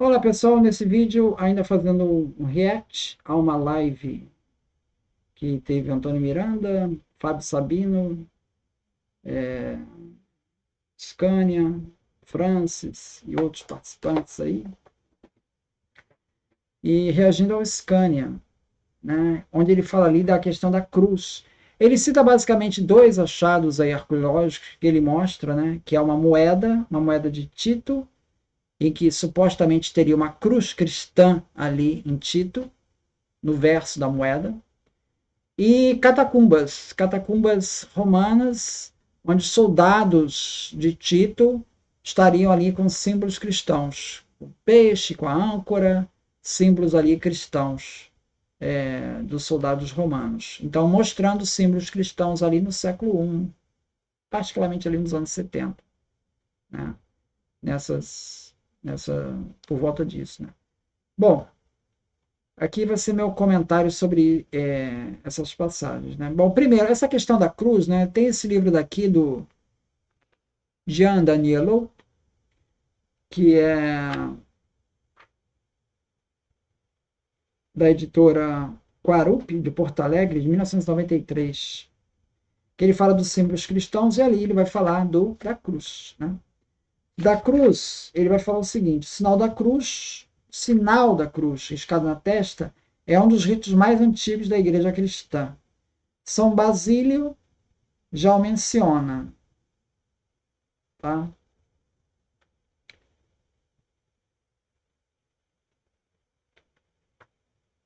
Olá pessoal, nesse vídeo ainda fazendo um react a uma live que teve Antônio Miranda, Fábio Sabino, Scania, Francis e outros participantes aí, e reagindo ao Scania, né, onde ele fala ali da questão da cruz. Ele cita basicamente dois achados aí arqueológicos que ele mostra, né, que é uma moeda de Tito, em que supostamente teria uma cruz cristã ali em Tito, no verso da moeda, e catacumbas romanas, onde soldados de Tito estariam ali com símbolos cristãos, o peixe com a âncora, símbolos ali cristãos dos soldados romanos. Então, mostrando símbolos cristãos ali no século I, particularmente ali nos anos 70, né? Nessas, por volta disso, né? Bom, aqui vai ser meu comentário sobre essas passagens, né? Bom, primeiro, essa questão da cruz, né? Tem esse livro daqui do Gian Daniello, que é da editora Quarup, de Porto Alegre, de 1993, que ele fala dos símbolos cristãos e ali ele vai falar da cruz, né? Da cruz, ele vai falar o seguinte: sinal da cruz, riscado na testa, é um dos ritos mais antigos da igreja cristã. São Basílio já o menciona, tá?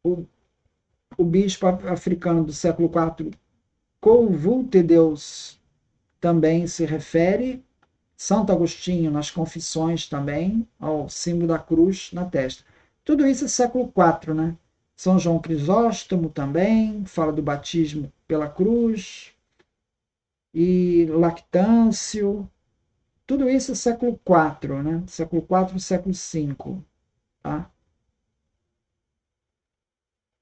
O, o bispo africano do século IV, Colvultedeus, também se refere, Santo Agostinho nas Confissões também, ao símbolo da cruz na testa. Tudo isso é século IV, né? São João Crisóstomo também fala do batismo pela cruz, e Lactâncio, tudo isso é século IV, né? Século IV, século V, tá?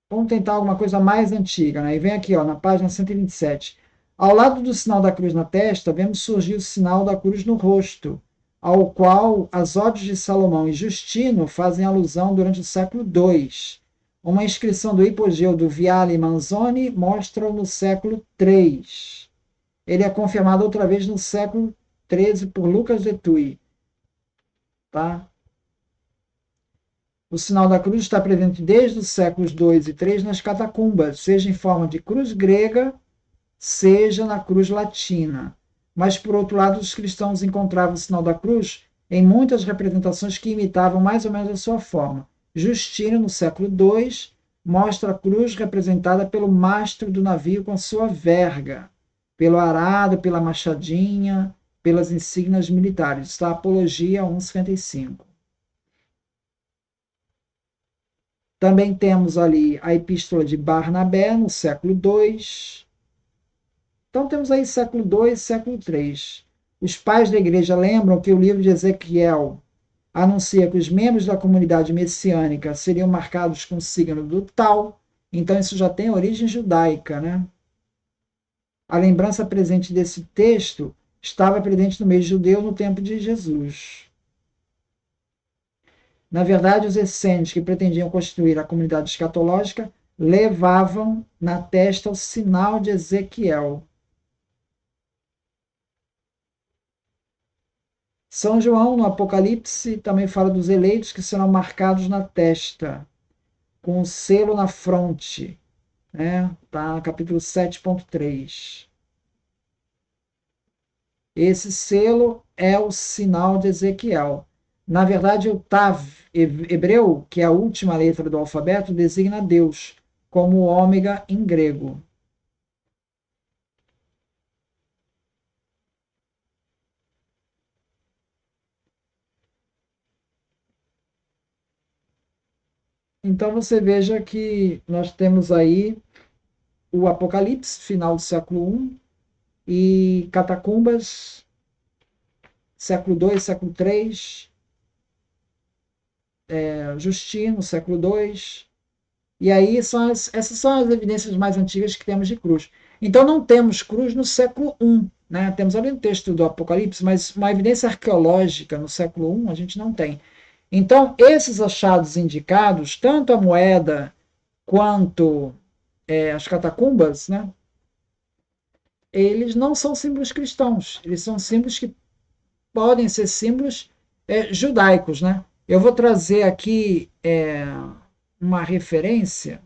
Vamos tentar alguma coisa mais antiga, né? E vem aqui, ó, na página 127. Ao lado do sinal da cruz na testa, vemos surgir o sinal da cruz no rosto, ao qual as odes de Salomão e Justino fazem alusão durante o século II. Uma inscrição do hipogeu do Viale Manzoni mostra-o no século III. Ele é confirmado outra vez no século XIII por Lucas de Tuy. Tá? O sinal da cruz está presente desde os séculos II e III nas catacumbas, seja em forma de cruz grega, seja na cruz latina. Mas, por outro lado, os cristãos encontravam o sinal da cruz em muitas representações que imitavam mais ou menos a sua forma. Justino, no século II, mostra a cruz representada pelo mastro do navio com sua verga, pelo arado, pela machadinha, pelas insígnias militares. Está a Apologia 1,55. Também temos ali a Epístola de Barnabé, no século II. Então temos aí século II e século III. Os pais da igreja lembram que o livro de Ezequiel anuncia que os membros da comunidade messiânica seriam marcados com o signo do tal. Então isso já tem origem judaica, né? A lembrança presente desse texto estava presente no meio judeu no tempo de Jesus. Na verdade, os essênios que pretendiam constituir a comunidade escatológica levavam na testa o sinal de Ezequiel. São João, no Apocalipse, também fala dos eleitos que serão marcados na testa, com um selo na fronte. Né? Tá no capítulo 7,3. Esse selo é o sinal de Ezequiel. Na verdade, o Tav hebreu, que é a última letra do alfabeto, designa Deus, como o ômega em grego. Então você veja que nós temos aí o Apocalipse, final do século I, e catacumbas, século II, século III, Justino, século II. E aí essas são as evidências mais antigas que temos de cruz. Então não temos cruz no século I. Né? Temos ali um texto do Apocalipse, mas uma evidência arqueológica no século I a gente não tem. Então, esses achados indicados, tanto a moeda quanto as catacumbas, né, eles não são símbolos cristãos, eles são símbolos que podem ser símbolos judaicos. Né? Eu vou trazer aqui uma referência.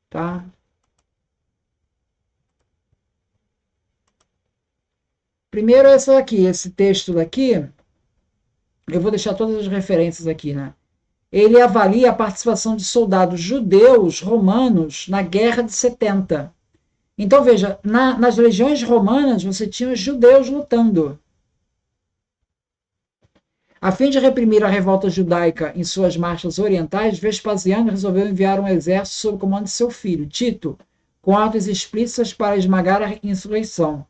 Tá? Primeiro essa aqui, esse texto daqui, eu vou deixar todas as referências aqui, né? Ele avalia a participação de soldados judeus romanos na Guerra de 70. Então, veja, nas legiões romanas você tinha os judeus lutando. A fim de reprimir a revolta judaica em suas marchas orientais, Vespasiano resolveu enviar um exército sob o comando de seu filho, Tito, com ordens explícitas para esmagar a insurreição.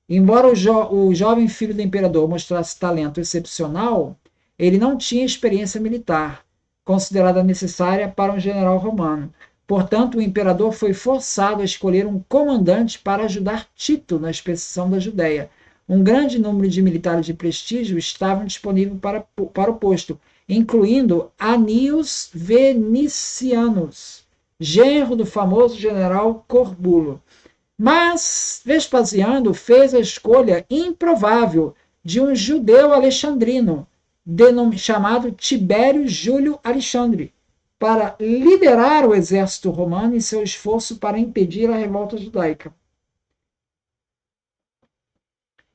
Embora o jovem filho do imperador mostrasse talento excepcional, ele não tinha experiência militar, considerada necessária para um general romano. Portanto, o imperador foi forçado a escolher um comandante para ajudar Tito na expedição da Judéia. Um grande número de militares de prestígio estavam disponíveis para o posto, incluindo Anius Venicianus, genro do famoso general Corbulo. Mas Vespasiano fez a escolha improvável de um judeu alexandrino, chamado Tibério Júlio Alexandre, para liderar o exército romano em seu esforço para impedir a revolta judaica.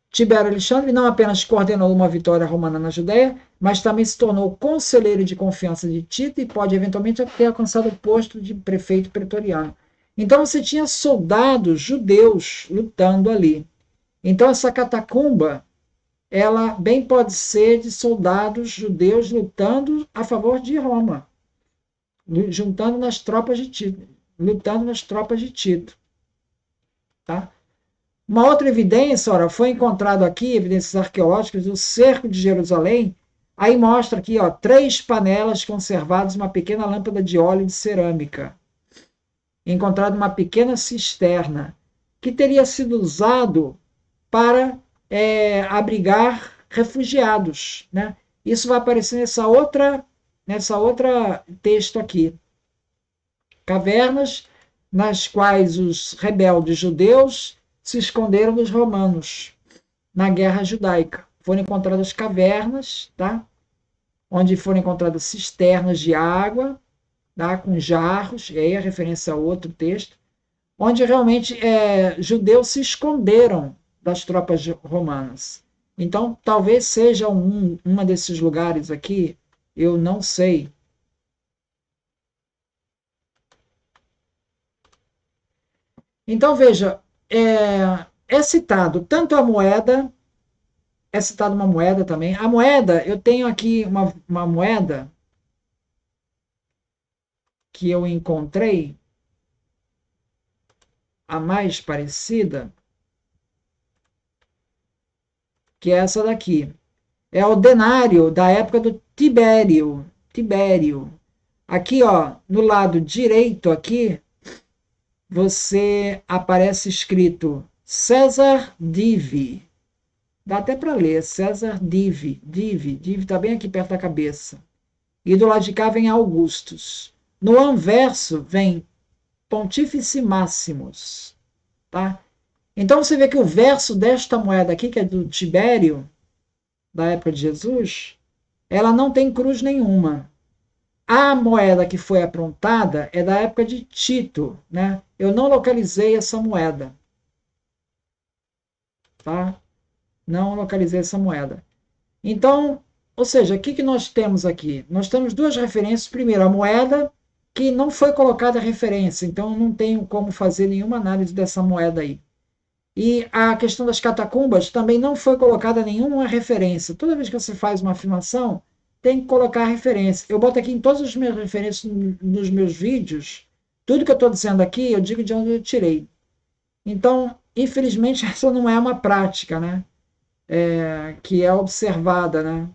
Tibério Alexandre não apenas coordenou uma vitória romana na Judéia, mas também se tornou conselheiro de confiança de Tito e pode eventualmente ter alcançado o posto de prefeito pretoriano. Então você tinha soldados judeus lutando ali. Então essa catacumba, ela bem pode ser de soldados judeus lutando a favor de Roma, juntando nas tropas de Tito, lutando nas tropas de Tito, tá? Uma outra evidência, ora, foi encontrado aqui, evidências arqueológicas do cerco de Jerusalém. Aí mostra aqui, ó, 3 panelas conservadas, uma pequena lâmpada de óleo de cerâmica. Encontrado uma pequena cisterna, que teria sido usado para abrigar refugiados. Né? Isso vai aparecer nessa outra texto aqui. Cavernas nas quais os rebeldes judeus se esconderam dos romanos na guerra judaica. Foram encontradas cavernas, tá? Onde foram encontradas cisternas de água, tá? Com jarros, e aí a referência a outro texto, onde realmente judeus se esconderam das tropas romanas. Então, talvez seja uma desses lugares aqui, eu não sei. Então, veja, é citado tanto a moeda, é citado uma moeda também. A moeda, eu tenho aqui uma moeda que eu encontrei, a mais parecida, que é essa daqui. É o denário da época do Tibério. Tibério. Aqui, ó, no lado direito aqui, você aparece escrito César Divi. Dá até para ler, César Divi. Divi está bem aqui perto da cabeça. E do lado de cá vem Augustus. No anverso vem Pontífice Máximos. Tá? Então você vê que o verso desta moeda aqui, que é do Tibério, da época de Jesus, ela não tem cruz nenhuma. A moeda que foi aprontada é da época de Tito, né? Eu não localizei essa moeda, tá? Não localizei essa moeda. Então, ou seja, o que nós temos aqui? Nós temos 2 referências. Primeiro, a moeda que não foi colocada referência, então não tenho como fazer nenhuma análise dessa moeda aí. E a questão das catacumbas também não foi colocada nenhuma referência. Toda vez que você faz uma afirmação, tem que colocar referência. Eu boto aqui em todas as minhas referências nos meus vídeos, tudo que eu estou dizendo aqui, eu digo de onde eu tirei. Então, infelizmente, essa não é uma prática, né? Que é observada, né?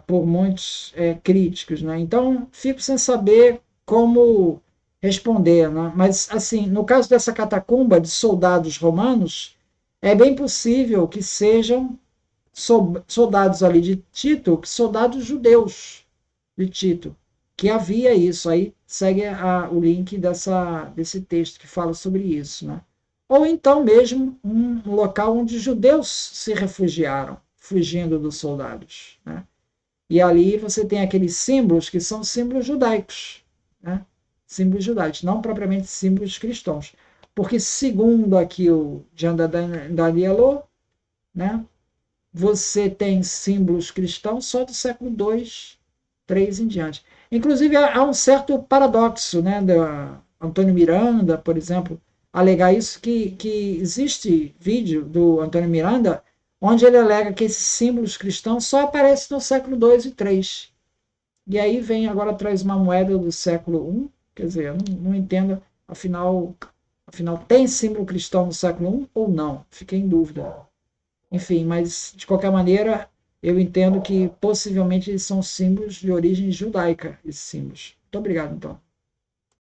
Por muitos críticos, né? Então, fico sem saber como responder, né? Mas, assim, no caso dessa catacumba de soldados romanos, é bem possível que sejam soldados ali de Tito, que soldados judeus de Tito, que havia isso. Aí segue o link desse texto que fala sobre isso, né? Ou então mesmo um local onde judeus se refugiaram, fugindo dos soldados, né? E ali você tem aqueles símbolos que são símbolos judaicos, né? Símbolos judaicos, não propriamente símbolos cristãos. Porque, segundo aqui o Jean Danielot, né, você tem símbolos cristãos só do século II, III em diante. Inclusive, há um certo paradoxo, né, da Antônio Miranda, por exemplo, alegar isso, que existe vídeo do Antônio Miranda onde ele alega que esses símbolos cristãos só aparecem no século II e III. E aí vem agora traz uma moeda do século I, quer dizer, eu não entendo, afinal tem símbolo cristão no século I ou não? Fiquei em dúvida. Enfim, mas de qualquer maneira, eu entendo que possivelmente eles são símbolos de origem judaica, esses símbolos. Muito obrigado, então.